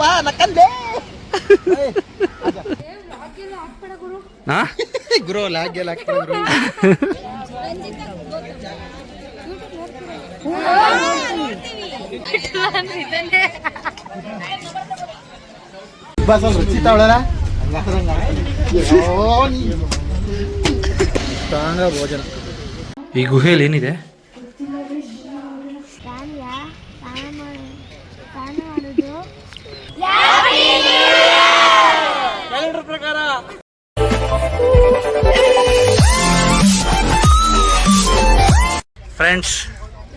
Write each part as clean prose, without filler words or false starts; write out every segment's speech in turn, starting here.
ಪಾ ನಕ್ಕಂದೆ ಹಾ ಗುರು ಲಾಗ್ಗೆಲ್ಲ ಹಾಕ್ತಾರೆ ಗುರು. ಬಸ್ ರುಚಿ ಅವಳಲ್ಲ ಭೋಜನ. ಈ ಗುಹೆಯಲ್ಲಿ ಏನಿದೆ? ಪ್ರಕಾರ ಫ್ರೆಂಡ್ಸ್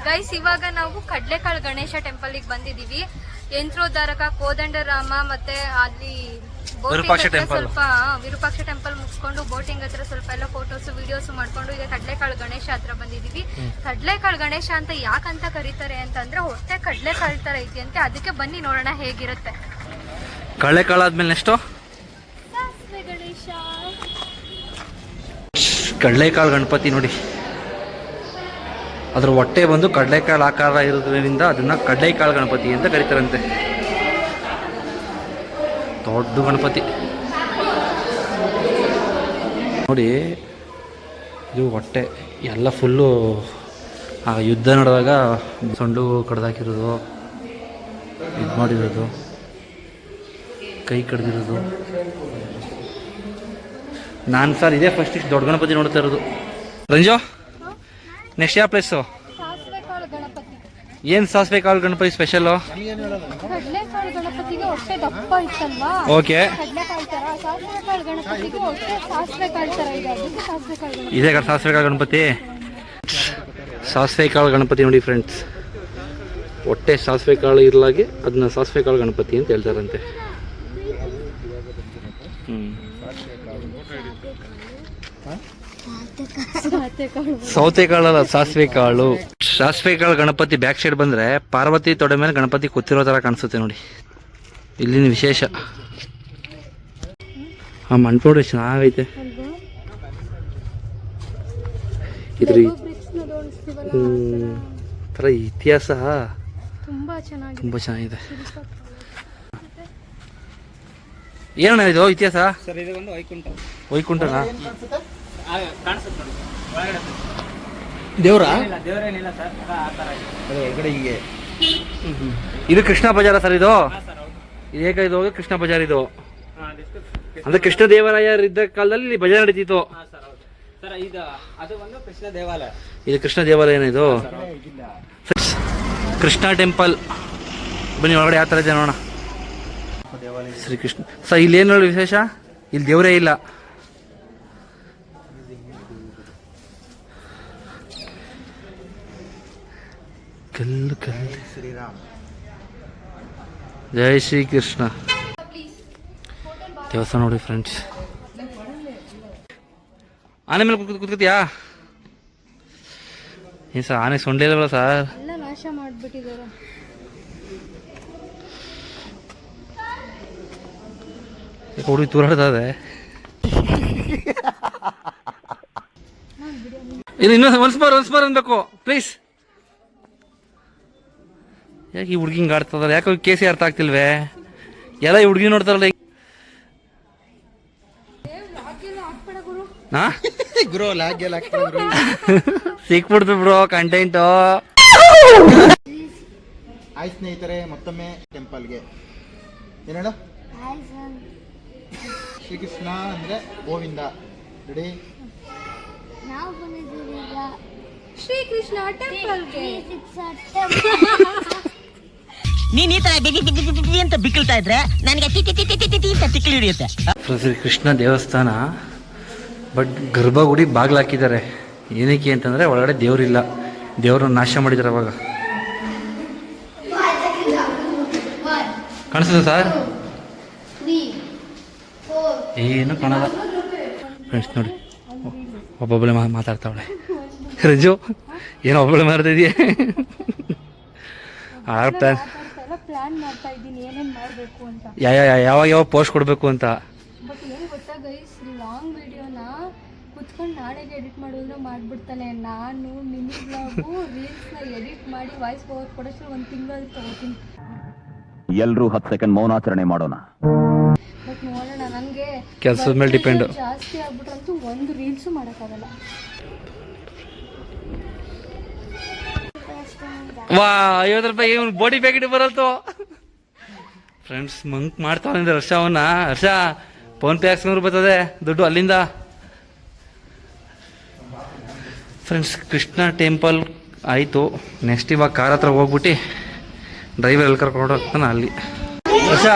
ಗೈಸ್, ಇವಾಗ ನಾವು ಕಡ್ಲೆಕಾಳು ಗಣೇಶ ಟೆಂಪಲ್ ಗೆ ಬಂದಿದೀವಿ. ಯಂತ್ರೋದ್ಧಾರಕ ಕೋದಂಡರಾಮ ಮತ್ತೆ ಅಲ್ಲಿ ಸ್ವಲ್ಪ ವಿರೂಪಾಕ್ಷ ಟೆಂಪಲ್ ಮುಗಿಸ್ಕೊಂಡು ಬೋಟಿಂಗ್ ಹತ್ರ ಸ್ವಲ್ಪ ಎಲ್ಲ ಫೋಟೋಸ್ ವಿಡಿಯೋಸ್ ಮಾಡ್ಕೊಂಡು ಈಗ ಕಡ್ಲೆಕಾಳು ಗಣೇಶ ಹತ್ರ ಬಂದಿದೀವಿ. ಕಡ್ಲೆಕಾಳು ಗಣೇಶ ಅಂತ ಯಾಕಂತ ಕರೀತಾರೆ ಅಂತಂದ್ರೆ ಹೊಟ್ಟೆ ಕಡ್ಲೆಕಾಳು ತರ ಇದೆಯಂತೆ, ಅದಕ್ಕೆ ಬನ್ನಿ ನೋಡೋಣ ಹೇಗಿರುತ್ತೆ. ಕಡ್ಲೆಕಾಳು ಆದ್ಮೇಲೆ ನೆಕ್ಸ್ಟ್ ಗಣೇಶ ಕಡ್ಲೆಕಾಳು ಗಣಪತಿ ನೋಡಿ, ಅದ್ರ ಹೊಟ್ಟೆ ಬಂದು ಕಡಲೆಕಾಳು ಆಕಾರ ಇರೋದ್ರಿಂದ ಅದನ್ನ ಕಡಲೆಕಾಳು ಗಣಪತಿ ಅಂತ ಕರೀತಾರಂತೆ. ದೊಡ್ಡ ಗಣಪತಿ ನೋಡಿ, ಇದು ಹೊಟ್ಟೆ ಎಲ್ಲ ಫುಲ್ಲು ಆ ಯುದ್ಧ ನಡೆದಾಗ ಸೊಂಡು ಕಡ್ದಾಕಿರೋದು, ಇದು ಮಾಡಿರೋದು, ಕೈ ಕಡ್ದಿರೋದು. ನಾನು ಸರ್ ಇದೇ ಫಸ್ಟ್ ಇಷ್ಟು ದೊಡ್ಡ ಗಣಪತಿ ನೋಡ್ತಾ ಇರೋದು. ರಂಜು, ನೆಕ್ಸ್ಟ್ ಯಾವ ಪ್ಲೇಸು? ಏನು ಸಾಸಿವೆ ಕಾಳು ಗಣಪತಿ ಸ್ಪೆಷಲು? ಕಡ್ಲೆಕಾಳು ಗಣಪತಿಗೆ ಹೊಟ್ಟೆ ದಪ್ಪ ಇತ್ತಲ್ವಾ, ಓಕೆ. ಸಾಸಿವೆ ಗಣಪತಿಗೆ ಹೊಟ್ಟೆ ಸಾಸಿವೆ ಕಾಳು ತರ ಇದೆ, ಅದಕ್ಕೆ ಸಾಸಿವೆ ಕಾಳು. ಇದೇ ಸಾಸಿವೆ ಕಾಳು ಗಣಪತಿ. ಸಾಸಿವೆ ಕಾಳು ಗಣಪತಿ ನೋಡಿ ಫ್ರೆಂಡ್ಸ್, ಹೊಟ್ಟೆ ಸಾಸಿವೆ ಕಾಳು ಇರಲಾಗಿ ಅದನ್ನ ಸಾಸಿವೆ ಕಾಳು ಗಣಪತಿ ಅಂತ ಹೇಳ್ತಾರಂತೆ. ಸೌತೆಕಾಳಲ್ಲ, ಸಾಸಿವೆ ಕಾಳು. ಸಾಸಿವೆ ಕಾಳು ಗಣಪತಿ ಬ್ಯಾಕ್ ಸೈಡ್ ಬಂದ್ರೆ ಪಾರ್ವತಿ ತೊಡೆ ಮೇಲೆ ಗಣಪತಿ ಕೂತಿರೋ ತರ ಕಾಣಿಸುತ್ತೆ ನೋಡಿ. ಇಲ್ಲಿನ ವಿಶೇಷ ಆ ಮಣ್ಪೋಡಿ ಚೆನ್ನಾಗೈತೆ. ಇದ್ರಿ ತರ ಇತಿಹಾಸ ತುಂಬಾ ಚೆನ್ನಾಗಿದೆ. ಏನಣ್ಣ ಇದು ಇತಿಹಾಸ? ಸರ್ ಇದು ಒಂದು ವೈಕುಂಠನಾ? ದೇವರೇನಿಲ್ಲ ಸರ್, ಹೊರಗಡೆ ಹೀಗೆ. ಇದು ಕೃಷ್ಣ ಬಜಾರ ಸರ್, ಇದು ಇದು ಕೃಷ್ಣ ಬಜಾರ್. ಇದು ಅಂದ್ರೆ ಕೃಷ್ಣ ದೇವರಾಯ ಇದ್ದ ಕಾಲದಲ್ಲಿ ಬಜಾರ್ ನಡೀತಿತ್ತು ಸರ್. ಅದು ಒಂದು ಕೃಷ್ಣ ದೇವಾಲಯ. ಇದು ಕೃಷ್ಣ ದೇವಾಲಯ ಇದು ಕೃಷ್ಣ ಟೆಂಪಲ್. ಬನ್ನಿ ಒಳಗಡೆ ಯಾವ ತರ ಇದೆ ನೋಡೋಣ. ಶ್ರೀಕೃಷ್ಣ ಸರ್, ಇಲ್ಲಿ ಏನು ವಿಶೇಷ? ಇಲ್ಲಿ ದೇವರೇ ಇಲ್ಲ. ಕಲ್ಲು ಶ್ರೀರಾಮ್. ಜೈ ಶ್ರೀಕೃಷ್ಣ. ದೇವಸ್ಥಾನ ನೋಡಿ ಫ್ರೆಂಡ್ಸ್. ಆನೆ ಮೇಲೆ ಕೂತ್ಕೋತಿಯಾ? ಏನ್ ಸರ್, ಆನೆ ಸೊಂಡೆ ಇಲ್ಲವಲ್ಲ ಸರ್? ಎಲ್ಲ ನಾಶ ಮಾಡ್ಬಿಟ್ಟಿದ್ದಾರೆ. ಹುಡುಗಿ ತೂರಾಡ್ತದೆ. ಇದು ಇನ್ನೊಂದು ಒನ್ಸ್ ಬಾರ್ ಅನ್ಬೇಕು ಪ್ಲೀಸ್. ಯಾಕೆ ಈ ಹುಡುಗಿ ಹಿಂಗೆ ಆಡ್ತದಲ್ಲ? ಯಾಕೆ ಕೇಸಿ ಅರ್ಥ ಆಗ್ತಿಲ್ವೇ? ಎಲ್ಲ ಈ ಹುಡುಗಿ ನೋಡ್ತಾರಲ್ಲ. ಗುರು ಲಾಗ್ಗೆಲ್ಲ ಹಾಕ್ತಾರೆ. ಸಿಕ್ಬಿಡ್ತು ಬ್ರೋ ಕಂಟೆಂಟು. ಆಯ್ ಸ್ನೇಹಿತರೆ, ಮತ್ತೊಮ್ಮೆ ಟೆಂಪಲ್ಗೆ ಏನೇಳು? ಶ್ರೀಕೃಷ್ಣ ಅಂದ್ರೆ ಗೋವಿಂದ. ರೆಡಿ? ನಾವು ಬಂದಿದ್ದೀವಿ ಶ್ರೀಕೃಷ್ಣ ಟೆಂಪಲ್ಗೆ. ನೀನ್ ಈ ತರ ಅಂತ ಬಿಕ್ಕಳ್ತಾ ಇದ್ರೆ ನನಗೆ ತಿಕ್ಕಿ ಹಿಡಿಯುತ್ತೆ. ಶ್ರೀಕೃಷ್ಣ ದೇವಸ್ಥಾನ, ಬಟ್ ಗರ್ಭಗುಡಿ ಬಾಗಿಲು ಹಾಕಿದ್ದಾರೆ. ಏನಕ್ಕೆ ಅಂತಂದರೆ ಒಳಗಡೆ ದೇವರಿಲ್ಲ, ದೇವ್ರನ್ನ ನಾಶ ಮಾಡಿದ್ದಾರೆ ಅವಾಗ. ಕಾಣಿಸ್ತದೆ ಸರ್? ಏನು ಕಾಣಲ್ಲ ಫ್ರೆಂಡ್ಸ್. ನೋಡಿ ಒಬ್ಬೊಬ್ಬಳೆ ಮಾತಾಡ್ತಾವಳೆ. ರಜು ಏನೋ ಒಬ್ಬಳೆ ಮಾರ್ತಾ ಇದೆಯೇ? ಪ್ಲಾನ್ ಮಾಡ್ತಾ ಇದ್ದೀನಿ ಏನೇನು ಮಾಡಬೇಕು ಅಂತ, ಯಾವಾಗ ಪೋಸ್ಟ್ ಕೊಡಬೇಕು ಅಂತ. ಬಟ್ ಏನು ಗೊತ್ತಾ ಗೈಸ್, ಲಾಂಗ್ ವಿಡಿಯೋನ ಕುತ್ಕೊಂಡು ನಾಳೆಗೆ ಎಡಿಟ್ ಮಾಡೋದ್ರೆ ಮಾಡಿಬಿಡ್ತಾನೆ. ನಾನು ಮಿನಿ ಬ್ಲಾಗು ರೀಲ್ಸ್ನ ಎಡಿಟ್ ಮಾಡಿ ವಾಯ್ಸ್ ಓವರ್ ಕೊಡೋಷ್ಟು 1 ತಿಂಗಳು ತಗೋತೀನಿ. ಎಲ್ಲರೂ 10 ಸೆಕೆಂಡ್ ಮೌನಾಚರಣೆ ಮಾಡೋಣ. ಬಟ್ ನೋಡೋಣ, ನನಗೆ ಕೆಲಸದ ಮೇಲೆ ಡಿಪೆಂಡ್. ಜಾಸ್ತಿ ಆಗ್ಬಿಟ್ರಂತೂ ಒಂದು ರೀಲ್ಸು ಮಾಡೋಕ್ಕಾಗಲ್ಲ. ವಾ 50 ರೂಪಾಯಿ ಏನು ಬೋಡಿ ಪ್ಯಾಕೆಟ್ ಬರಲ್ತು ಫ್ರೆಂಡ್ಸ್. ಮಂಕ್ ಮಾಡ್ತಾವಂದ್ರೆ ಹರ್ಷ ಫೋನ್ ಪೇ ಹಾಕ್ಸ್ಕೊಂಡ್ರು ಬರ್ತದೆ ದುಡ್ಡು ಅಲ್ಲಿಂದ. ಫ್ರೆಂಡ್ಸ್ ಕೃಷ್ಣ ಟೆಂಪಲ್ ಆಯಿತು. ನೆಕ್ಸ್ಟ್ ಇವಾಗ ಕಾರ್ ಹತ್ರ ಹೋಗ್ಬಿಟ್ಟು ಡ್ರೈವರ್ ಎಲ್ಲಿ ಕರ್ಕೊಂಡು ಹೋಗ್ತಾನೆ ಅಲ್ಲಿ. ಹರ್ಷ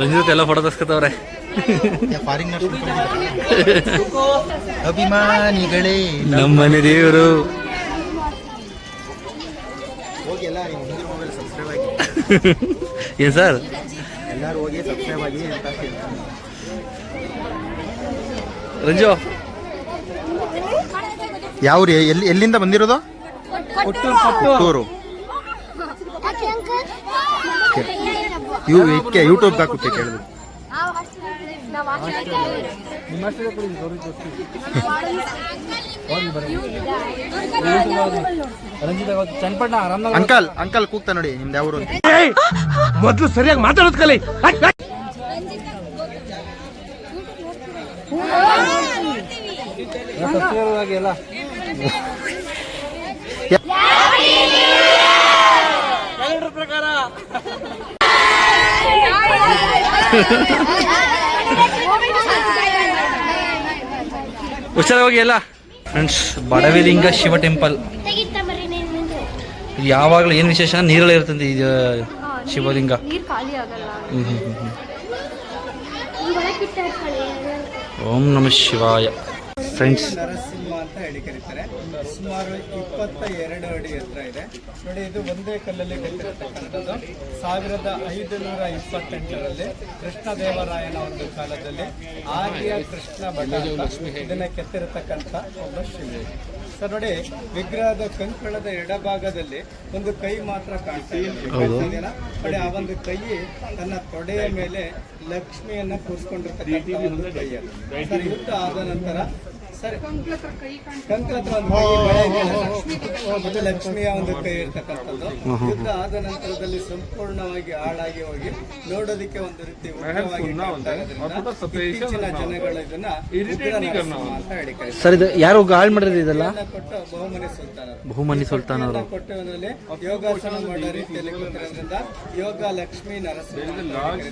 ರಂಜಿತ್ ಎಲ್ಲ ಫೋಟೋ ತಸ್ಕೊತವ್ರೆ. ಅಭಿಮಾನಿಗಳೇ ನಮ್ಮನೆ ದೇವರು. ಹೋಗಿ ಎಲ್ಲ ಮೊಬೈಲ್ ಸಬ್ಸ್ಕ್ರೈಬ್ ಆಗಿ ಏನು ಸರ್? ಎಲ್ಲರೂ ಹೋಗಿ ಸಬ್ಸ್ಕ್ರೈಬ್ ಆಗಿ ಅಂತ ರಂಜು ಯಾವ್ರಿ ಎಲ್ಲಿಂದ ಬಂದಿರೋದು? ಕೊಟ್ಟೂರು. ಇದಕ್ಕೆ ಯೂಟ್ಯೂಬ್ಗೆ ಹಾಕುತ್ತೆ ಕೇಳಿದ್ರು. ಅಂಕಲ್ ಕೂಗ್ತಾ ನೋಡಿ ನಿಮ್ದು ಯಾವ್ರು ಅಂತ. ಮೊದಲು ಸರಿಯಾಗಿ ಮಾತಾಡೋದ್ ಕಲಿ. ಹುಷಾರಾಗಿ ಎಲ್ಲ ಫ್ರೆಂಡ್ಸ್. ಬಡವಿಲಿಂಗ ಶಿವ ಟೆಂಪಲ್ ಯಾವಾಗಲೂ ಏನು ವಿಶೇಷ, ನೀರಲ್ಲೇ ಇರ್ತದೆ ಇದು ಶಿವಲಿಂಗ. ನೀರು ಖಾಲಿ ಆಗಲ್ಲ. ಓಂ ನಮಃ ಶಿವಾಯ. ಫ್ರೆಂಡ್ಸ್ ನರಸಿಂಹ ಅಂತ ಹೇಳಿ ಕರೀತಾರೆ. ಸುಮಾರು 22 ಅಡಿ ಎತ್ತರ ಇದೆ ನೋಡಿ. ಇದು ಒಂದೇ ಕಲ್ಲಲ್ಲಿ ಕೆತ್ತಿರತಕ್ಕಂಥದ್ದು. 1528ರಲ್ಲಿ ಕೃಷ್ಣದೇವರಾಯನ ಒಂದು ಕಾಲದಲ್ಲಿ ಆರ್ಯ ಕೃಷ್ಣ ಭಟ ಇದನ್ನ ಕೆತ್ತಿರತಕ್ಕಂಥ ಒಬ್ಬ ಶಿಲೆ. ಸರ್ ನೋಡಿ, ವಿಗ್ರಹದ ಕಂಕಣದ ಎಡಭಾಗದಲ್ಲಿ ಒಂದು ಕೈ ಮಾತ್ರ ಕಾಣ್ತಾ ಇದೆ ನೋಡಿ. ಆ ಒಂದು ಕೈ ತನ್ನ ತೊಡೆಯ ಮೇಲೆ ಲಕ್ಷ್ಮಿಯನ್ನ ಕೂರಿಸ್ಕೊಂಡಿರ್ತಕ್ಕಂಥ ಒಂದು ಕೈ. ಸರ್ ಯುದ್ಧ ಆದ ನಂತರ ಸರಿ ಕಂಕಳ ಹತ್ರ ಒಂದು ಕೈ ಬಳೆ ಮತ್ತು ಲಕ್ಷ್ಮಿಯ ಒಂದು ಕೈ ಇರ್ತಕ್ಕಂಥದ್ದು. ಯುದ್ಧ ಆದ ನಂತರದಲ್ಲಿ ಸಂಪೂರ್ಣವಾಗಿ ಹಾಳಾಗಿ ಹೋಗಿ ನೋಡೋದಕ್ಕೆ ಒಂದು ರೀತಿ ಉಗ್ರವಾಗಿ ಕಾಣ್ತಾ ಇರೋದ್ರಿಂದ ಇತ್ತೀಚಿನ ಜನಗಳು ಇದನ್ನ ಉಗ್ರ ನರಸಿಂಹ ಅಂತ ಹೇಳಿ ಕರೀತಾರೆ. ಸರ್ ಇದು ಯಾರು ಹಾಳು ಮಾಡಿರೋದು ಇದೆಲ್ಲ? ಕೊಟ್ಟು ಬಹುಮನಿ ಸುಲ್ತಾನ್ ಅವರು ಕೊಟ್ಟವರಲ್ಲಿ ಯೋಗಾಸನ ಮಾಡೋ ರೀತಿಯಲ್ಲಿ ಕೂತಿರೋದ್ರಿಂದ ಯೋಗ ಲಕ್ಷ್ಮೀ ನರಸಿಂಹ ಅಂತ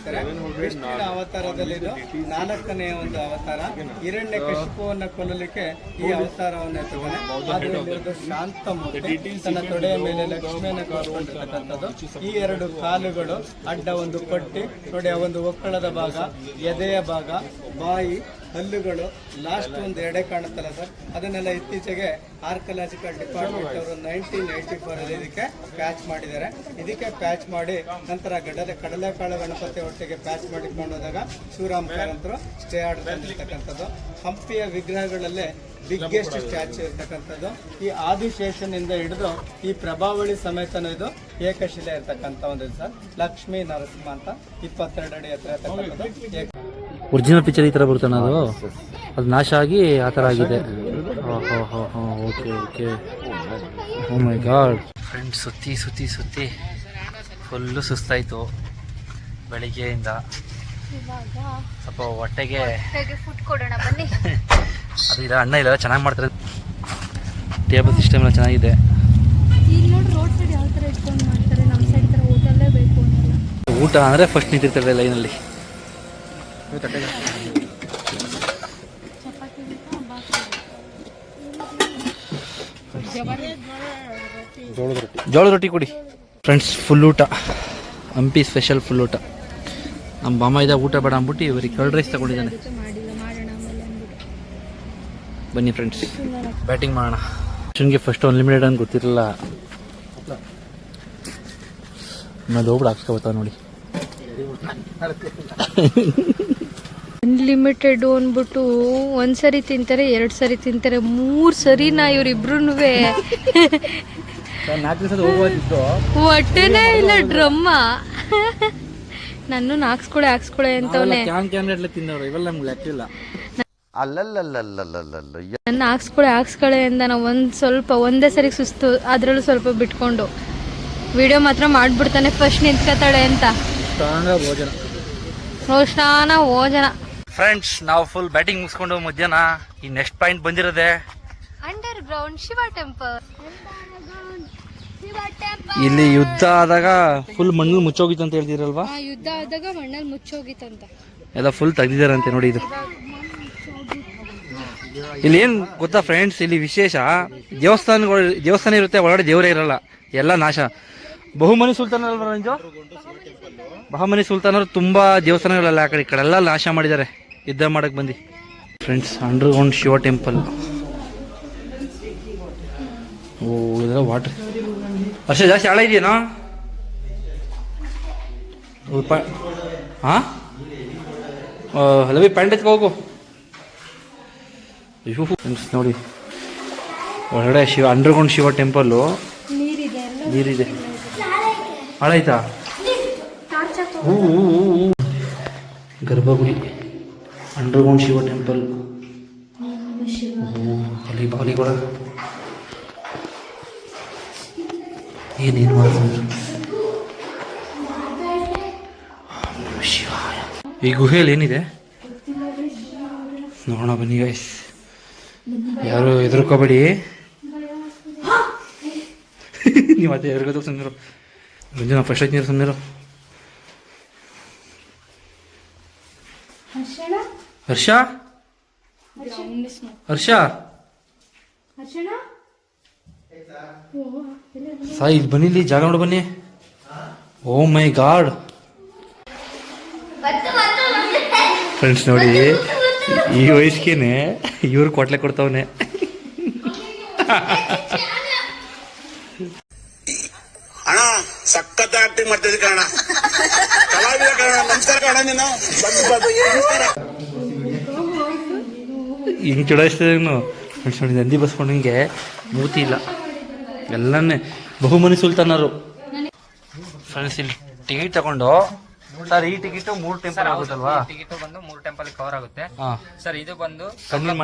ಕರೀತಾರೆ. ವಿಷ್ಣುವಿನ ಅವತಾರದಲ್ಲಿ ಇದು 4ನೇ ಒಂದು ಅವತಾರ. ಹಿರಣ್ಯಕಶಿಪುವನ್ನ ಕೊಲ್ಲಲಿಕ್ಕೆ ಈ ಅವತಾರವನ್ನು ಎತ್ತುತ್ತಾನೆ. ಆದ್ರೆ ಇಲ್ಲಿರೋದು ಶಾಂತ ಮೂರ್ತಿ. ತನ್ನ ತೊಡೆಯ ಮೇಲೆ ಲಕ್ಷ್ಮಿಯನ್ನ ಕೂರಿಸ್ಕೊಂಡಿರ್ತಕ್ಕಂಥದ್ದು. ಈ 2 ಕಾಲುಗಳು ಅಡ್ಡ ಒಂದು ಪಟ್ಟಿ ನೋಡಿ. ಆ ಒಂದು ಒಕ್ಕಳದ ಭಾಗ, ಎದೆಯ ಭಾಗ, ಬಾಯಿ, ಹಲ್ಲುಗಳು, ಲಾಸ್ಟ್ ಒಂದು ಎಡೆ ಕಾಣುತ್ತಲ್ಲ ಸರ್, ಅದನ್ನೆಲ್ಲ ಇತ್ತೀಚೆಗೆ ಆರ್ಕಿಯಾಲಜಿಕಲ್ ಡಿಪಾರ್ಟ್ಮೆಂಟ್ ಅವರು 1984 ಇದಕ್ಕೆ ಪ್ಯಾಚ್ ಮಾಡಿದ್ದಾರೆ. ಇದಕ್ಕೆ ಪ್ಯಾಚ್ ಮಾಡಿ ನಂತರ ಕಡಲೆಕಾಳು ಗಣಪತಿ ಒಟ್ಟಿಗೆ ಪ್ಯಾಚ್ ಮಾಡಿಕೊಂಡು ಹೋದಾಗ ಶಿವರಾಮ್ ಕಾರಂತರು ಸ್ಟೇ ಆರ್ಡರ್ ತಂದಿರ್ತಕ್ಕಂಥದ್ದು. ಹಂಪಿಯ ವಿಗ್ರಹಗಳಲ್ಲೇ ಬಿಗ್ಗೆಸ್ಟ್ ಸ್ಟ್ಯಾಚ್ಯೂ ಇರ್ತಕ್ಕಂಥದ್ದು. ಈ ಆದಿಶೇಷನಿಂದ ಹಿಡಿದು ಈ ಪ್ರಭಾವಳಿ ಸಮೇತನೂ ಇದು ಏಕಶಿಲೆ ಇರ್ತಕ್ಕಂಥ ಒಂದು ಸರ್. ಲಕ್ಷ್ಮೀ ನರಸಿಂಹ ಅಂತ 22 ಅಡಿ ಎತ್ತರ ಇರ್ತಕ್ಕಂಥದ್ದು. ಒರಿಜಿನಲ್ ಪಿಕ್ಚರ್ ಈ ಥರ ಬರ್ತಾನೆ ಅದು ನಾಶ ಆಗಿ ಆ ಥರ ಆಗಿದೆ. Okay okay. Oh my God friends, ಸುತ್ತಿ ಫುಲ್ಲು ಸುಸ್ತಾಯಿತು ಬೆಳಿಗ್ಗೆಯಿಂದ. ಸ್ವಲ್ಪ ಹೊಟ್ಟೆಗೆ ಫುಡ್ ಕೊಡೋಣ ಬನ್ನಿ. ಅದು ಇಲ್ಲ, ಅಣ್ಣ ಇಲ್ಲ, ಚೆನ್ನಾಗಿ ಮಾಡ್ತಾರೆ. ಟೇಬಲ್ ಸಿಸ್ಟಮ್ ಎಲ್ಲ ಚೆನ್ನಾಗಿದೆ. ಈಗ ನೋಡಿ ರೋಡ್ ಸೈಡ್ ಯಾವ ಥರ ಇಟ್ಕೊಂಡು ಮಾಡ್ತಾರೆ. ನಮ್ಮ ಸೈಡ್ ಥರ ಹೋಟೆಲ್ಲೇ ಬೇಕು ಅನ್ನಲ್ಲ. ಊಟ ಅಂದರೆ ಫಸ್ಟ್ ನಿಂತಿರ್ತಾರೆ ಲೈನಲ್ಲಿ. ಜೋಳದ ರೊಟ್ಟಿ ಕೊಡಿ ಫ್ರೆಂಡ್ಸ್. ಫುಲ್ ಊಟ, ಹಂಪಿ ಸ್ಪೆಷಲ್ ಫುಲ್ ಊಟ. ನಮ್ಮ ಬಾಮ ಇದ್ದಾಗ ಊಟ ಬೇಡ ಅಂದ್ಬಿಟ್ಟು ಇವರಿಗೆ ಕರ್ಡ್ ರೈಸ್ ತಗೊಂಡಿದ್ದಾನೆ. ಬನ್ನಿ ಫ್ರೆಂಡ್ಸ್ ಬ್ಯಾಟಿಂಗ್ ಮಾಡೋಣ. ಅಷ್ಟನ್ಗೆ ಫಸ್ಟ್ ಅನ್ಲಿಮಿಟೆಡ್ ಅಂತ ಗೊತ್ತಿರಲಿಲ್ಲ. ಆಮೇಲೆ ಹೋಗ್ಬಿಟ್ಟು ಹಾಕ್ಸ್ಕೊಬರ್ತಾವೆ ನೋಡಿ. ಅನ್ಲಿಮಿಟೆಡ್ ಅಂದ್ಬಿಟ್ಟು 1 ಸರಿ ತಿಂತಾರೆ, 2 ಸರಿ ತಿಂತಾರೆ, 3 ಸರಿನ ಇವರಿಬ್ರು ಹೊಟ್ಟೆನೇ ಇಲ್ಲ ಡ್ರಮ್ಮ. ನನ್ನ ಹಾಕ್ಸ್ಕೊಳೆ ಅಂತವನೇ. ನನ್ನ ಹಾಕ್ಸ್ಕೊಳೆ ಅಂದ ನಾವು ಒಂದೇ ಸರಿ ಸುಸ್ತು, ಅದ್ರಲ್ಲೂ ಸ್ವಲ್ಪ ಬಿಟ್ಕೊಂಡು ವಿಡಿಯೋ ಮಾತ್ರ ಮಾಡ್ಬಿಡ್ತಾನೆ ಫಸ್ಟ್ ನಿಂತ್ಕೋತಾಳೆ ಅಂತ. ರೋಷ್ಟಾನ ಭೋಜನ. ಫ್ರೆಂಡ್ಸ್ ನಾವು ಫುಲ್ ಬ್ಯಾಟಿಂಗ್ ಮುಗಿಸ್ಕೊಂಡು ಮಧ್ಯಾಹ್ನ ಈ ನೆಕ್ಸ್ಟ್ ಪಾಯಿಂಟ್ ಬಂದಿರೋದೆ ಅಂಡರ್ ಗ್ರೌಂಡ್ ಶಿವ ಟೆಂಪಲ್. ಇಲ್ಲಿ ಯುದ್ಧ ಆದಾಗ ಫುಲ್ ಮಣ್ಣು ಮುಚ್ಚೋಗಿತ್ತು ಅಂತ ಹೇಳ್ತಿರಲ್ವಾ? ಯುದ್ಧ ಆದಾಗ ಮಣ್ಣಲ್ಲಿ ಮುಚ್ಚೋಗಿತ್ತಂತ. ಎಲ್ಲ ಫುಲ್ ತೆಗ್ದಿದಾರಂತೆ ನೋಡಿ. ಇದು ಇಲ್ಲಿ ಏನ್ ಗೊತ್ತಾ ಫ್ರೆಂಡ್ಸ್, ಇಲ್ಲಿ ವಿಶೇಷ ದೇವಸ್ಥಾನ ಇರುತ್ತೆ, ಒಳಗಡೆ ದೇವರೇ ಇರಲ್ಲ, ಎಲ್ಲ ನಾಶ. ಬಹುಮನಿ ಸುಲ್ತಾನ ಅಲ್ವಾ ರಂಜು? ಬಹುಮನಿ ಸುಲ್ತಾನರು ತುಂಬಾ ದೇವಸ್ಥಾನಗಳೆಲ್ಲ ಆ ಕಡೆ ಈ ಕಡೆ ಎಲ್ಲ ನಾಶ ಮಾಡಿದ್ದಾರೆ ಯುದ್ಧ ಮಾಡಕ್ ಬಂದು. Friends underground Shiva temple. Oh ಇದೆಲ್ಲ ವಾಟರ್ ವರ್ಷ ಜಾಸ್ತಿ ಆಳ ಇದೆಯೇನೋ? ಹಾ ಲವಿ ಪ್ಯಾಂಟ್ ಎತ್ಕೊ ಹೋಗು. ಫ್ರೆಂಡ್ಸ್ ನೋಡಿ ಒಳಗಡೆ Shiva under ground Shiva temple. ನೀರಿದೆ. ಆಳಾಯ್ತಾ? ಗರ್ಭಗುಡಿ ಅಂಡರ್ ಗ್ರೌಂಡ್ ಶಿವ ಟೆಂಪಲ್. ಅಲ್ಲಿ ಬಾಲಿಗಳ ಏನೇನು ಮಾಡ್ತಾರೆ. ಈ ಗುಹೆಯಲ್ಲಿ ಏನಿದೆ ನೋಡೋಣ ಬನ್ನಿ ಗೈಸ್. ಯಾರು ಹೆದರ್ಕೋಬೇಡಿ. ನೀವು ಅದೇ ಎರ್ಗೋದು ಸುಮ್ಮನಿರು. ಮುಂಜಾನೆ ಫಸ್ಟ್ ಆಯ್ತು ನೀರು ಸುಮ್ಮನಿರು. ಹರ್ಷ ಹರ್ಷ ಸಾಯಿ ಇಲ್ಲಿ ಬನ್ನಿ, ಇಲ್ಲಿ ಜಾಗ ನೋಡಿ ಬನ್ನಿ. ಓ ಮೈ ಗಾಡ್ ಫ್ರೆಂಡ್ಸ್ ನೋಡಿ, ಈ ವಯಸ್ಸಿಗೆ ಇವ್ರು ಕೊಟ್ಲೆ ಕೊಡ್ತಾವನೆ. ಅಣ್ಣ ಸಖತ್ ಆಕ್ಟಿಂಗ್ ಮಾಡ್ತಿದ್ದೆ ಕಣ, ಕಲಾವಿದ ಕಣ. ನಮಸ್ಕಾರ ಕಣ, ನೀನು ಹಿಂಗೆ ಚುಡಾಯಿಸ್ತದೆ. ಫ್ರೆಂಡ್ಸ್ ನೋಡಿ ನಂದಿ ಬಸ್ಕೊಂಡು ಹಿಂಗೆ ಮೂತಿ ಇಲ್ಲ, ಎಲ್ಲನೇ ಬಹುಮನಿ ಸುಲ್ತಾನರು. ಫ್ರೆಂಡ್ಸ್ ಇಲ್ಲಿ ಟಿಕೆಟ್ ತಗೊಂಡು ಸರ್, ಈ ಟಿಕೆಟ್ 3 ಟೆಂಪಲ್ ಆಗುತ್ತಲ್ವಾ? ಟಿಕೆಟ್ ಬಂದು 3 ಟೆಂಪಲ್ ಕವರ್ ಆಗುತ್ತೆ ಹಾಂ ಸರ್. ಇದು ಬಂದು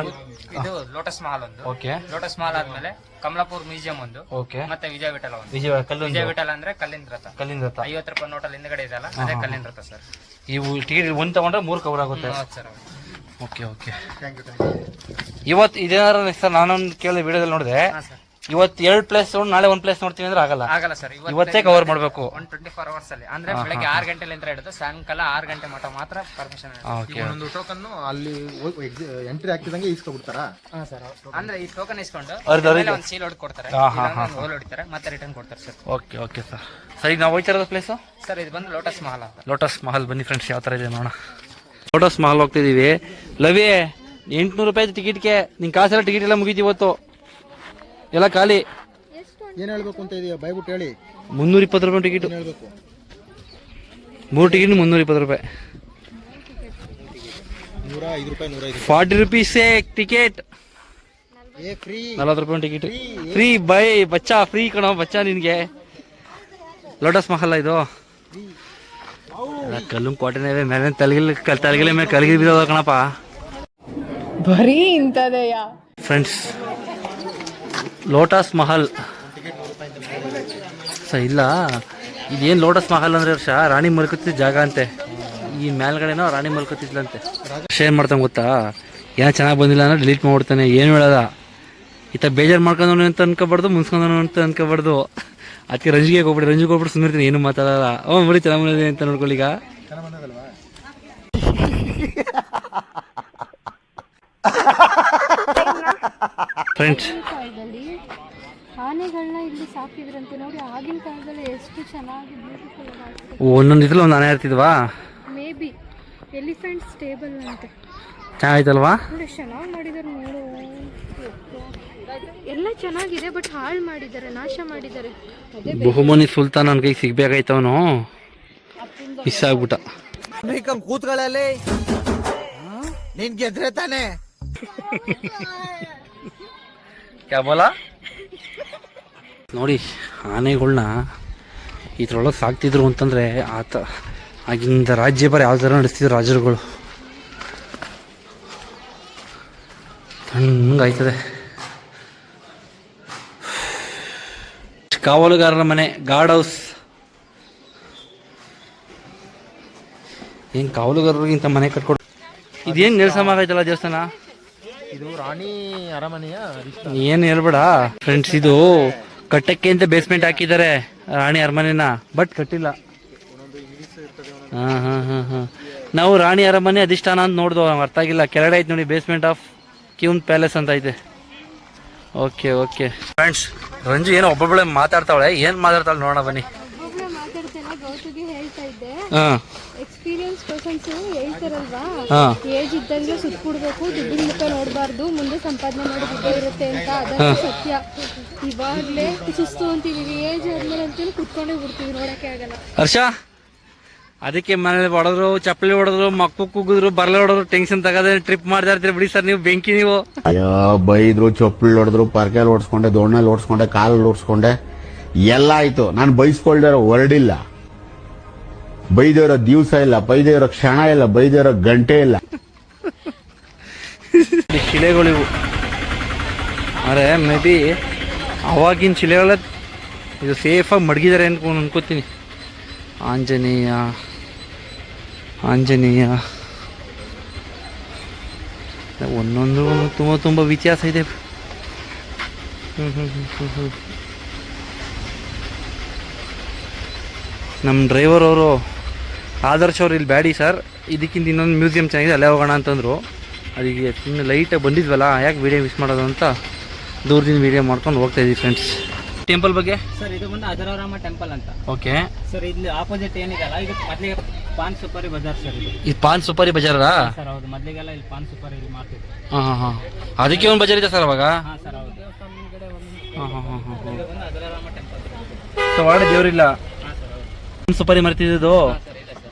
ಇದು ಲೋಟಸ್ ಮಹಲ್ ಒಂದು. ಓಕೆ. ಲೋಟಸ್ ಮಹಲ್ ಆದ್ಮೇಲೆ ಕಮಲಾಪುರ್ ಮ್ಯೂಸಿಯಂ ಒಂದು. ಓಕೆ. ಮತ್ತೆ ವಿಜಯ ವಿಠಲ ಒಂದು. ವಿಜಯ ವಿಠಲ ಅಂದ್ರೆ ಕಲ್ಲಿನ ರಥ. 50 ರೂಪಾಯಿ ನೋಟಲ್ಲಿ ಹಿಂದ್ಗಡೆ ಇದೆಯಲ್ಲ, ಅದೇ ಕಲ್ಲಿನ ರಥ ಸರ್. ಇವು ಟಿಕೆಟ್ 1 ತಗೊಂಡ್ರೆ 3 ಕವರ್ ಆಗುತ್ತೆ ಸರ್. Okay okay. ಇವತ್ತು ಇದೇನಾರ ಸರ್ ನಾನೊಂದು ಕೇಳಿದೆ ವಿಡಿಯೋದಲ್ಲಿ ನೋಡಿದೆ, ಇವತ್ತು 2 ಪ್ಲೇಸ್ ನಾಳೆ 1 ಪ್ಲೇಸ್ ನೋಡ್ತೀವಿ ಅಂದ್ರೆ ಆಗಲ್ಲ ಸರ್. ಇವತ್ತೇ ಕವರ್ ಮಾಡಬೇಕು 24 ಅವರ್ಸ್ ಅಲ್ಲಿ. ಅಂದ್ರೆ ಬೆಳಗ್ಗೆ 6 ಗಂಟೆಲಿಂದ ಹಿಡಿದು ಸಾಯಂಕಾಲ 6 ಗಂಟೆ ಮಟ್ಟ ಮಾತ್ರ ಪರ್ಮಿಷನ್. ಒಂದು ಟೋಕನ್ ಅಲ್ಲಿ ಎಂಟ್ರಿ ಆಗ್ತಿದಂಗೆ ಇಸ್ಕೊಬಿಡ್ತಾರಾ? ಅಂದ್ರೆ ಈ ಟೋಕನ್ ಇಸ್ಕೊಂಡು ಒಂದು ಸೀಲ್ ಹೊಡೆದು ಕೊಡ್ತಾರೆ, ಹೋಲ್ ಹೊಡಿತಾರೆ, ಮತ್ತೆ ರಿಟರ್ನ್ ಕೊಡ್ತಾರೆ ಸರ್. Okay okay sir. ಸರಿ, ನಾವು ಹೋಗ್ತಿರೋದು ಪ್ಲೇಸು ಸರ್ ಇದು ಬಂದು ಲೋಟಸ್ ಮಹಲ್ ಅಂತ. ಲೋಟಸ್ ಮಹಲ್ ಬನ್ನಿ ಫ್ರೆಂಡ್ಸ್, ಯಾವ ಥರ ಇದೆ ನೋಡೋಣ. ಲೋಟಸ್ ಮಹಲ್ ಹೋಗ್ತಿದ್ದೀವಿ. ಲವಿ 800 ರೂಪಾಯಿ ಟಿಕೆಟ್ಗೆ, ನಿನ್ ಕಾಸೆಲ್ಲ ಟಿಕೆಟ್ ಎಲ್ಲ ಮುಗೀತಿ ಇವತ್ತು, ಎಲ್ಲ ಖಾಲಿ. ಏನ್ ಹೇಳ್ಬೇಕು ಅಂತ ಇದೆಯಾ? ಬೈಬಿಟ್ಟು ಹೇಳಿ. 320 ರೂಪಾಯಿ ಟಿಕೆಟ್. 3 ಟಿಕೆಟ್ 320 ರೂಪಾಯಿ. 105 ರೂಪಾಯಿ 40 ರೂಪೀಸ್ ಟಿಕೆಟ್. 40 ರೂಪಾಯಿ ticket free. By Bachcha, free ಕಣೋ ಬಚ್ಚಾ ನಿನ್ಗೆ. ಲೋಟಸ್ ಮಹಲ್ ಇದು ಕಲ್ಲು ಕೋಟೆನೇ ಮೇಲೆ ತಲೆಗಿಲೆ ಮೇಲೆ ಕಲಗಿ ಬಿದ್ದೋದ ಕಣಪ್ಪ. ಬರೀ ಇಂಥದೆಯ ಫ್ರೆಂಡ್ಸ್ ಲೋಟಸ್ ಮಹಲ್ ಇಲ್ಲ, ಇದೇನು ಲೋಟಸ್ ಮಹಲ್ ಅಂದ್ರೆ ವರ್ಷ ರಾಣಿ ಮಲ್ಕೊತಿದ್ದ ಜಾಗ ಅಂತೆ. ಈ ಮೇಲ್ಗಡೆನೋ ರಾಣಿ ಮಲ್ಕೊತಿದ್ಲಂತೆ. ಶೇರ್ ಮಾಡ್ತಾನೆ ಗೊತ್ತಾ, ಏನೋ ಚೆನ್ನಾಗಿ ಬಂದಿಲ್ಲ ಅಂದ್ರೆ ಡಿಲೀಟ್ ಮಾಡ್ಬಿಡ್ತಾನೆ, ಏನು ಹೇಳೋದ. ಈತ ಬೇಜಾರು ಮಾಡ್ಕೊಂಡವನು ಅಂತ ಅನ್ಕೋಬಾರ್ದು, ಮುನ್ಸ್ಕೊಂಡವನು ಅಂತ ಅನ್ಕೋಬಾರ್ದು. ಅದಕ್ಕೆ ರಂಜಿಗೆ ಹೋಗ್ಬಿಟ್ಟು ಸುಮ್ಮನೆ ಏನು ಮಾತಾಡಲ್ಲ. ಬರೀ ಚೆನ್ನಾಗಿ ಬಂದಿದೆ ಅಂತ ನೋಡ್ಕೊಳ್ಳೀಗ. ಫ್ರೆಂಡ್ಸ್ ಆನೆಗಳನ್ನ ಇಲ್ಲಿ ಸಾಕಿದ್ರಂತೆ ನೋಡಿ. ಆಗಿನ ಕಾಲದಲ್ಲಿ ಎಷ್ಟು ಚೆನ್ನಾಗಿ ಒಂದೊಂದು ಇದ್ರಲ್ಲಿ ಒಂದು ಆನೆ ಇರ್ತಿದ್ವಾ? ಮೇ ಬಿ ಎಲಿಫೆಂಟ್ ಸ್ಟೇಬಲ್ ಅಂತೆ. ಚೆನ್ನಾಗಿತ್ತಲ್ವಾ? ನೋಡಿ ಚೆನ್ನಾಗಿ ಮಾಡಿದ್ದಾರೆ ನೋಡು. ಎಲ್ಲ ಚೆನ್ನಾಗಿದೆ, ಬಟ್ ಹಾಳು ಮಾಡಿದ್ದಾರೆ, ನಾಶ ಮಾಡಿದ್ದಾರೆ. ಬಹುಮನಿ ಸುಲ್ತಾನ್ ನನ್ ಕೈಗೆ ಸಿಗ್ಬೇಕಾಯ್ತವನು, ಮಿಸ್ ಆಗ್ಬಿಟ್ಟ. ಕೂತ್ಗಳಲ್ಲಿ ನಿನ್ ಗೆದ್ರೆ ತಾನೆ. ಕ್ಯಾಬೋಲ ನೋಡಿ, ಆನೆಗಳ್ನ ಇದ್ರೊಳಗೆ ಸಾಕ್ತಿದ್ರು ಅಂತಂದ್ರೆ ಆಗಿಂದ ರಾಜ್ಯಭಾರ ಯಾವ ಥರ ನಡೆಸ್ತಿದ್ರು ರಾಜರುಗಳು. ತಣ್ಣಗಾಯ್ತದೆ. ಕಾವಲುಗಾರರ ಮನೆ, ಗಾರ್ಡ್ ಹೌಸ್. ಏನು ಕಾವಲುಗಾರರಿಗಿಂತ ಮನೆ ಕಟ್ಕೊಡು. ಇದೇನು ನೆಲಸಮ ಆಗೈತಲ್ಲ ದೇವಸ್ಥಾನ? ಇದು ರಾಣಿ ಅರಮನೆಯ ಏನು ಹೇಳ್ಬೇಡ ಫ್ರೆಂಡ್ಸ್, ಇದು ಕಟ್ಟಕ್ಕೆ ಅಂತ ಬೇಸ್ಮೆಂಟ್ ಹಾಕಿದ್ದಾರೆ ರಾಣಿ ಅರಮನೆನ, ಬಟ್ ಕಟ್ಟಿಲ್ಲ. ಹಾಂ. ನಾವು ರಾಣಿ ಅರಮನೆ ಅಧಿಷ್ಠಾನ ಅಂತ ನೋಡ್ದು, ಅರ್ಥ ಆಗಿಲ್ಲ. ಕೆಳಗಡೆ ಐತೆ ನೋಡಿ, ಬೇಸ್ಮೆಂಟ್ ಆಫ್ ಕ್ಯೂನ್ ಪ್ಯಾಲೇಸ್ ಅಂತ ಐತೆ. ಓಕೆ ಫ್ರೆಂಡ್ಸ್, ರಂಜು ಏನೋ ಒಬ್ಬೊಬ್ಬಳೆ ಮಾತಾಡ್ತಾವಳೆ. ಏನು ಮಾತಾಡ್ತಾಳೆ ನೋಡೋಣ ಬನ್ನಿ. ಗೌತುಗೆ ಹೇಳ್ತಾ ಇದ್ದೆ, ಹಾಂ, ಎಕ್ಸ್ಪೀರಿಯನ್ಸ್ ಪರ್ಸನ್ಸ್ ಹೇಳ್ತಾರಲ್ವಾ, ಏಜ್ ಇದ್ದಂಗೆ ಸುತ್ತ ಕೊಡ್ಬೇಕು, ದುಡ್ಡಿನ ಮುಖ ನೋಡಬಾರ್ದು, ಮುಂದೆ ಸಂಪಾದನೆ ಮಾಡಿ ದುಡ್ಡು ಇರುತ್ತೆ ಅಂತ. ಅದಂತೂ ಸತ್ಯ. ಇವಾಗಲೇ ಸುಸ್ತು ಅಂತೀವಿ, ಏಜ್ ಆದ್ಮೇಲೆ ಅಂತೇಳಿ ಕುತ್ಕೊಂಡೇ ಬಿಡ್ತೀವಿ, ನೋಡಕ್ಕೆ ಆಗಲ್ಲ. ಹರ್ಷ, ಅದಕ್ಕೆ ಮನೇಲಿ ಹೊಡೆದ್ರು, ಚಪ್ಪಲಿ ಹೊಡೆದ್ರು, ಮಕ್ಕಳು ಕುಗಿದ್ರು, ಬರ್ಲೆ ಹೊಡೆದ್ರು, ಟೆನ್ಷನ್ ತಗದೆ ಟ್ರಿಪ್ ಮಾಡ್ತಾ ಇರ್ತೀರಿ ಬಿಡಿ ಸರ್ ನೀವು. ಬೆಂಕಿ ನೀವು. ಅಯ್ಯೋ, ಬೈದ್ರು, ಚಪ್ಪಲಿ ಹೊಡೆದ್ರು, ಪರ್ಕೆಲ್ ಓಡಿಸ್ಕೊಂಡೆ, ದೋಣಲ್ಲಿ ಓಡಿಸ್ಕೊಂಡೆ, ಕಾಲಲ್ಲಿ ಓಡಿಸ್ಕೊಂಡೆ, ಎಲ್ಲ ಆಯ್ತು. ನಾನು ಬೈಸ್ಕೊಳ್ದಿರೋ ಹೊರಡಿಲ್ಲ, ಬೈದಿರೋ ದಿವಸ ಇಲ್ಲ, ಬೈದಿರೋ ಕ್ಷಣ ಇಲ್ಲ, ಬೈದಿರೋ ಗಂಟೆ ಇಲ್ಲ. ಶಿಲೆಗಳಿವು. ಅರೆ ಮೇ ಬಿ ಅವಾಗಿನ ಶಿಲೆಗಳ ಇದು ಸೇಫಾಗಿ ಮಡಗಿದ್ದಾರೆ ಅನ್ಕೋತೀನಿ. ಆಂಜನೇಯ ಒಂದೊಂದು ತುಂಬ ವ್ಯತ್ಯಾಸ ಇದೆ. ನಮ್ಮ ಡ್ರೈವರ್ ಅವರು ಆದರ್ಶ್ ಅವ್ರು ಇಲ್ಲಿ ಬ್ಯಾಡಿ ಸರ್, ಇದಕ್ಕಿಂತ ಇನ್ನೊಂದು ಮ್ಯೂಸಿಯಂ ಚೆನ್ನಾಗಿದೆ, ಅಲ್ಲೇ ಹೋಗೋಣ ಅಂತಂದರು. ಅದಕ್ಕೆ ಸುಮ್ಮನೆ ಲೈಟಾಗಿ ಬಂದಿದ್ವಲ್ಲ, ಯಾಕೆ ವೀಡಿಯೋ ಮಿಸ್ ಮಾಡೋದು ಅಂತ ದೂರದಿಂದ ವೀಡಿಯೋ ಮಾಡ್ಕೊಂಡು ಹೋಗ್ತಾ ಇದ್ದೀವಿ ಫ್ರೆಂಡ್ಸ್. ಟೆಂಪಲ್ ಬಗ್ಗೆ ಸರ್, ಇದು ಬಂದು ಅಜರಾರಾಮ ಟೆಂಪಲ್ ಅಂತ. ಓಕೆ ಸರ್, ಇಲ್ಲಿ ಆಪೋಸಿಟ್ ಏನಿದೆಲ್ಲ, ಇದು ಮೊದಲಿಗೆ ಪಾನ್ ಸುಪಾರಿ ಬಜಾರ್ ಸರ್. ಇದು ಪಾನ್ ಸುಪಾರಿ ಬಜಾರಾ? ಸರ್ ಹೌದು, ಮೊದಲಿಗೆಲ್ಲ ಇಲ್ಲಿ ಪಾನ್ ಸುಪಾರಿ ಇಲ್ಲಿ ಮಾಡ್ತಿದ್ರು. ಹಾಂ. ಅದಕ್ಕೆ ಒಂದು ಬಜಾರ್ ಇದೆ ಸರ್ ಅವಾಗ? ಹಾಂ ಸರ್ ಹೌದು. ಹಾಂ. ಇದು ಬಂದು ಅಜರಾರಾಮ ಟೆಂಪಲ್. ಸೊ ಒಳಗಡೆ ದೇವರಿಲ್ಲ? ಹಾಂ ಸರ್ ಹೌದು. ಸುಪಾರಿ ಮರ್ತಿದ್ದು ಸರ್ ಇದೆ ಸರ್.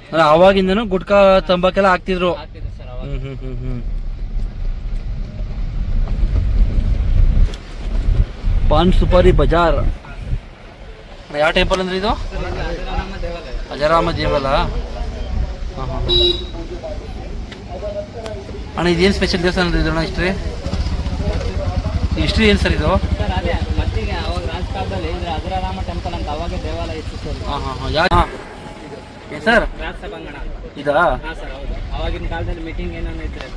ಅಂದ್ರೆ ಅವಾಗಿಂದನೂ ಗುಟ್ಕಾ ತಂಬಾಕೆಲ್ಲ ಹಾಕ್ತಿದ್ರು. ಆಗ್ತಿದೆ ಸರ್ ಅವಾಗ. ಪಾನ್ ಸುಪಾರಿ ಬಜಾರ್. ಯಾವ ಟೆಂಪಲ್ ಅಂದ್ರೆ ಇದು? ಅಜರಾರಾಮ ದೇವಾಲಯ. ಅಜರಾಮ ದೇವಾಲ. ಹಾಂ. ಅಣ್ಣ ಇದೇನು ಸ್ಪೆಷಲ್ ದೇವಸ್ಥಾನ ಅಂದ್ರೆ ಇದಣ್ಣ? ಹಿಸ್ಟ್ರಿ ಏನು ಸರ್ ಇದು? ಸರ್ ಅದೇ ಮತ್ತಿಗೆ ಅವಾಗ ರಾಜಕಾಲದಲ್ಲಿ ಇದ್ರೆ ಅಜರಾರಾಮ ಟೆಂಪಲ್ ಅಂತ ಅವಾಗ ದೇವಾಲಯ ಇತ್ತು ಸರ್. ಹಾಂ. ಏನು ಸರ್? ರಾಜ ಸಭಾಂಗಣ. ಇದಾ? ಹಾಂ ಸರ್ ಹೌದು. ಅವಾಗಿನ ಕಾಲದಲ್ಲಿ ಮೀಟಿಂಗ್ ಏನೇನು ಇದ್ರೆ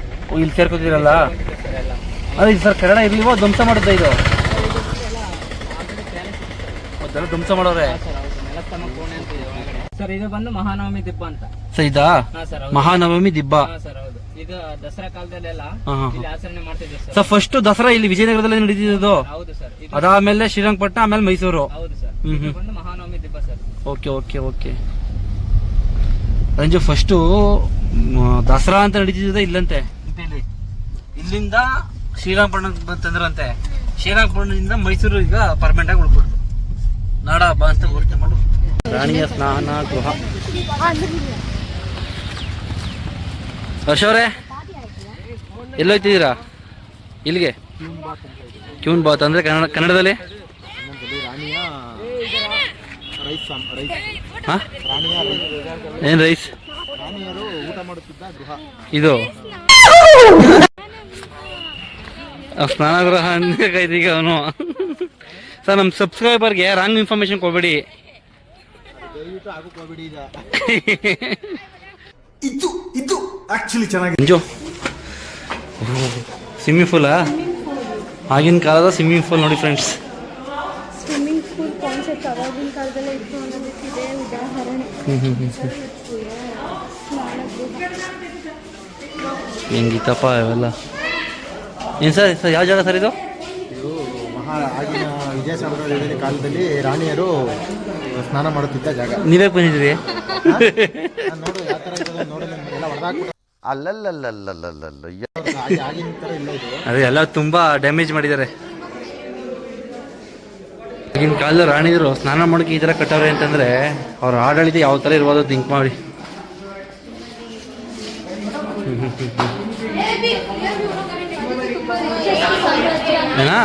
ಇಲ್ಲಿ ಸೇರ್ಕೋತಿರಲ್ಲ? ಸರ್ ಎಲ್ಲ. ಅದೇ ಇದು ಸರ್ ಕನ್ನಡ ಇರ್ಲಿವೋ ಧ್ವಂಸ ಮಾಡುತ್ತೆ ಇದು? ಅದೆಲ್ಲ ಧ್ವಂಸ ಮಾಡೋರೆ. ಸರ್ ಹೌದು, ನೆಲಸ್ತಂಭ ಕೋಣೆ ಅಂತ ಇದೆ ಒಳಗಡೆ. ಸರ್ ಇದು ಬಂದು ಮಹಾನವಮಿ ದಿಬ್ಬ ಅಂತ. ಸರ್ ಇದಾ? ಹಾಂ ಸರ್ ಹೌದು. ಮಹಾನವಮಿ ದಿಬ್ಬ. ಹಾಂ ಸರ್ ಹೌದು. ಇದು ದಸರಾ ಕಾಲದಲ್ಲೆಲ್ಲ ಹಾಂ. ಇಲ್ಲಿ ಆಚರಣೆ ಮಾಡ್ತಿದ್ವಿ ಸರ್. ಸರ್ ಫಸ್ಟ್ ದಸರಾ ಇಲ್ಲಿ ವಿಜಯನಗರದಲ್ಲಿ ನಡೀತಿದ್ದು. ಹೌದು ಸರ್. ಇದು ಅದಾದ್ಮೇಲೆ ಶ್ರೀರಂಗಪಟ್ಟಣ, ಆಮೇಲೆ ಮೈಸೂರು. ಹೌದು ಸರ್. ಇದು ಬಂದು ಮಹಾನವಮಿ ದಿಬ್ಬ ಸರ್. ಓಕೆ. ರಂಜು ಫಸ್ಟು ದಸರಾ ಅಂತ ನಡೀತಿದ್ದ ಇಲ್ಲಂತೆ, ಇಲ್ಲಿಂದ ಶ್ರೀರಂಗಪಟ್ಟಣ ತಂದ್ರಂತೆ, ಶ್ರೀರಂಗಪಟ್ಟಣದಿಂದ ಮೈಸೂರು ಈಗ ಪರ್ಮನೆಂಟ್ ಆಗಿ ಉಳ್ಕೊಡ್ತು. ನಾಡ ಹಬ್ಬ ಅಂತ ಘೋಷಣೆ ಮಾಡು. ರಾಣಿಯ ಸ್ನಾನ ಗೃಹ. ಹರ್ಷ ಅವರೇ ಎಲ್ಲೋಯ್ತಿದ್ದೀರಾ? ಇಲ್ಲಿಗೆ ಕ್ಯೂನ್ ಬಾತ್ ಅಂದ್ರೆ ಕನ್ನಡದಲ್ಲಿ ರಾಣಿಯ ರೈಸ್. ಹಾಂ, ಏನು ರೈಸ್? ರಾಣಿಯರು ಊಟ ಮಾಡುತ್ತಿದ್ದ ಗೃಹ ಇದು. ಸ್ನಾನ ಗೃಹ ಅನ್ಬೇಕಾಯ್ತು ಈಗ ಅವನು. ಸರ್ ನಮ್ಮ ಸಬ್ಸ್ಕ್ರೈಬರ್ಗೆ ರಾಂಗ್ ಇನ್ಫಾರ್ಮೇಶನ್ ಕೊಡ್ಬೇಡಿ. ದಯವಿಟ್ಟು ಆಗಕ್ಕೆ ಹೋಗ್ಬೇಡಿ. ಇದು ಆಕ್ಚುಲಿ ಚೆನ್ನಾಗಿ. ಮಂಜು, ಸ್ವಿಮ್ಮಿಂಗ್ ಪೂಲಾ? ಆಗಿನ ಕಾಲದ ಸ್ವಿಮ್ಮಿಂಗ್ ಪೂಲ್ ನೋಡಿ ಫ್ರೆಂಡ್ಸ್. ಸ್ವಿಮ್ಮಿಂಗ್ ಪೂಲ್ ಕಾನ್ಸೆಪ್ಟ್ ಅವಾಗಿನ ಕಾಲದಲ್ಲೇ ಇತ್ತು ಅನ್ನೋದಕ್ಕೆ ಇದೇ ಉದಾಹರಣೆ. ಹೆಂಗಿತ್ತಪ್ಪ ಇವೆಲ್ಲ. ಏನು ಸರ್ ಯಾವ ಜಾಗ ಸರ್ ಇದು? ಇದು ಆಗಿನ ವಿಜಯ ಸಾಮ್ರಾಜ್ಯದ ಕಾಲದಲ್ಲಿ ರಾಣಿಯರು ಸ್ನಾನ ಮಾಡುತ್ತಿದ್ದ ಜಾಗ. ನೀವೇ ಬಂದಿದ್ರಿ? ನೋಡು ಯಾವ ಥರ ಇರ್ತದೆ ನೋಡು, ಎಲ್ಲ ಹೊಡೆದಾಕ್ಬಿಟ್ಟು ಆಗಿನ ಥರ ಇಲ್ಲ ಇದು. ಅದೇ ಎಲ್ಲ ತುಂಬ ಡ್ಯಾಮೇಜ್ ಮಾಡಿದ್ದಾರೆ. ಆಗಿನ ಕಾಲದ ರಾಣಿಯರು ಸ್ನಾನ ಮಾಡೋಕೆ ಈ ಥರ ಕಟ್ಟವ್ರೆ ಅಂತಂದರೆ ಅವ್ರ ಆಡಳಿತ ಯಾವ ಥರ ಇರ್ಬೋದು ಥಿಂಕ್ ಮಾಡಿ. ಏನಾ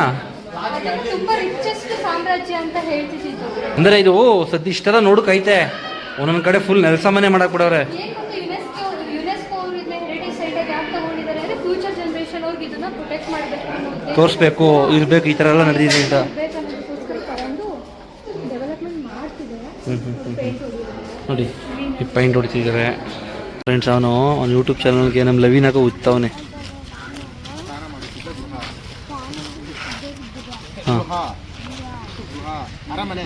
ತುಂಬಾ ರಿಚೆಸ್ಟ್ ಸಾಮ್ರಾಜ್ಯ ಅಂತ ಹೇಳ್ತಿದ್ದು. ಅಂದರೆ ಇದು ಸದ್ಯ ಇಷ್ಟೆಲ್ಲ ನೋಡೋಕೈತೆ, ಒಂದೊಂದು ಕಡೆ ಫುಲ್ ನೆಲಸಮನೆ ಮಾಡಕ್ಕೆ ಬಿಡವ್ರೆ. ಯುನೆಸ್ಕೋ ಅವರು ಇದನ್ನ ಹೆರಿಟೇಜ್ ಸೈಟ್ ಆಗಿ ಯಾಕೆ ತಗೊಂಡಿದ್ದಾರೆ ಅಂದ್ರೆ ಫ್ಯೂಚರ್ ಜನರೇಷನ್ ಅವ್ರಿಗೆ ಇದನ್ನ ಪ್ರೊಟೆಕ್ಟ್ ಮಾಡಬೇಕು ಅನ್ನೋ ಉದ್ದೇಶ ತೋರಿಸ್ಬೇಕು, ಇರಬೇಕು, ಈ ಥರ ಎಲ್ಲ ನಡೆದಿದೆ ಅಂತ. ಬೇಕನ್ನೋದಕ್ಕೋಸ್ಕರ ತಗೊಂಡು ನೋಡಿ ಈ ಪೈಂಟ್ ಹೊಡಿತಿದ್ದಾರೆ ಫ್ರೆಂಡ್ಸ್. ಅವನು ಯೂಟ್ಯೂಬ್ ಚಾನಲ್ಗೆ ನಮ್ಮ ಲವಿನಾಗ ಉತ್ತವನೆ. ಹಾಂ ಅರಮನೆ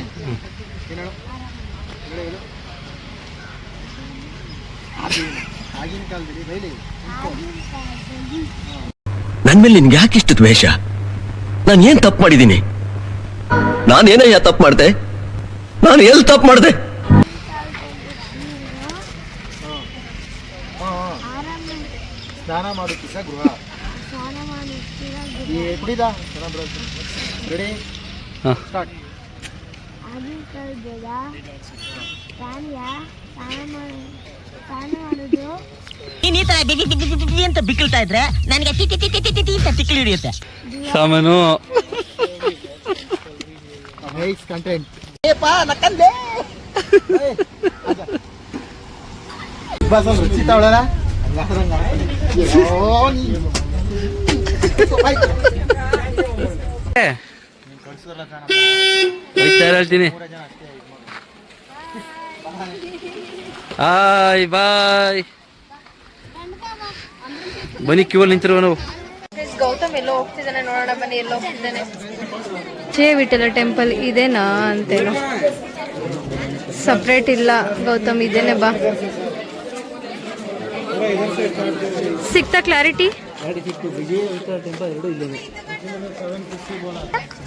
ಆಗಿನ ಕಾಲದಲ್ಲಿ ಬೈಲಿ ನನ್ ಮೇಲೆ ನಿನ್ಗೆ ಯಾಕಿಷ್ಟು ದ್ವೇಷ? ನಾನು ಏನ್ ತಪ್ಪು ಮಾಡಿದ್ದೀನಿ? ನಾನೇನಯ್ಯ ತಪ್ಪು ಮಾಡ್ದೆ? ನಾನು ಎಲ್ಲಿ ತಪ್ಪು ಮಾಡ್ದೆ? ಸ್ನಾನ ಮಾಡುತ್ತಿದ್ದ ಗೃಹ ಕುಡಿದ ರೆಡಿ ಸ್ಟಾರ್ಟ್. ನೀನ್ ಈ ತರ ಅಂತ ಬಿಕ್ಕಳ್ತಾ ಇದ್ರೆ ನನಗೆ ಅಂತ ತಿಕ್ಲಿ ಹಿಡಿಯುತ್ತೆ. ಸಾಮಾನು ನೈಸ್ ಕಂಟೆಂಟ್. ಬಸ್ ಒಂದು ರುಚಿ ತಗೊಳ್ಳಲ್ಲ ಹೇಳ್ತೀನಿ. Hi bye. ಬನ್ನಿ ಕ್ಯೂವಲ್ಲಿ ನಿಂತಿರುವ ನಾವು. ಗೌತಮ್ ಎಲ್ಲೋ ಹೋಗ್ತಿದ್ದಾನೆ, ನೋಡೋಣ ಬನ್ನಿ ಎಲ್ಲೋ ಹೋಗ್ತಿದ್ದಾನೆ. ಜಯ ವಿಠಲ ಟೆಂಪಲ್ ಇದೇನಾ ಅಂತೇನು ಸಪ್ರೇಟ್ ಇಲ್ಲ ಗೌತಮ್, ಇದೇನೆ ಬಾ. ಸಿಕ್ತಾ ಕ್ಲಾರಿಟಿ?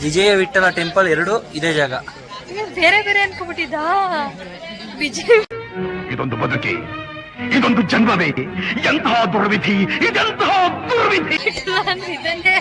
ವಿಜಯ ವಿಠಲ ಟೆಂಪಲ್ ಎರಡು ಇದೇ ಜಾಗ. ಬೇರೆ ಬೇರೆ ಅನ್ಕೋಬಿಟ್ಟಿದ್ದ ವಿಜಯ್. ಇದೊಂದು ಬದುಕಿ, ಇದೊಂದು ಜನ್ಮವೇ, ಎಂತಹ ದುರ್ವಿಧಿ, ಇದೆಂತಹ ದುರ್ವಿಧಿ. ಇದನ್ನೇ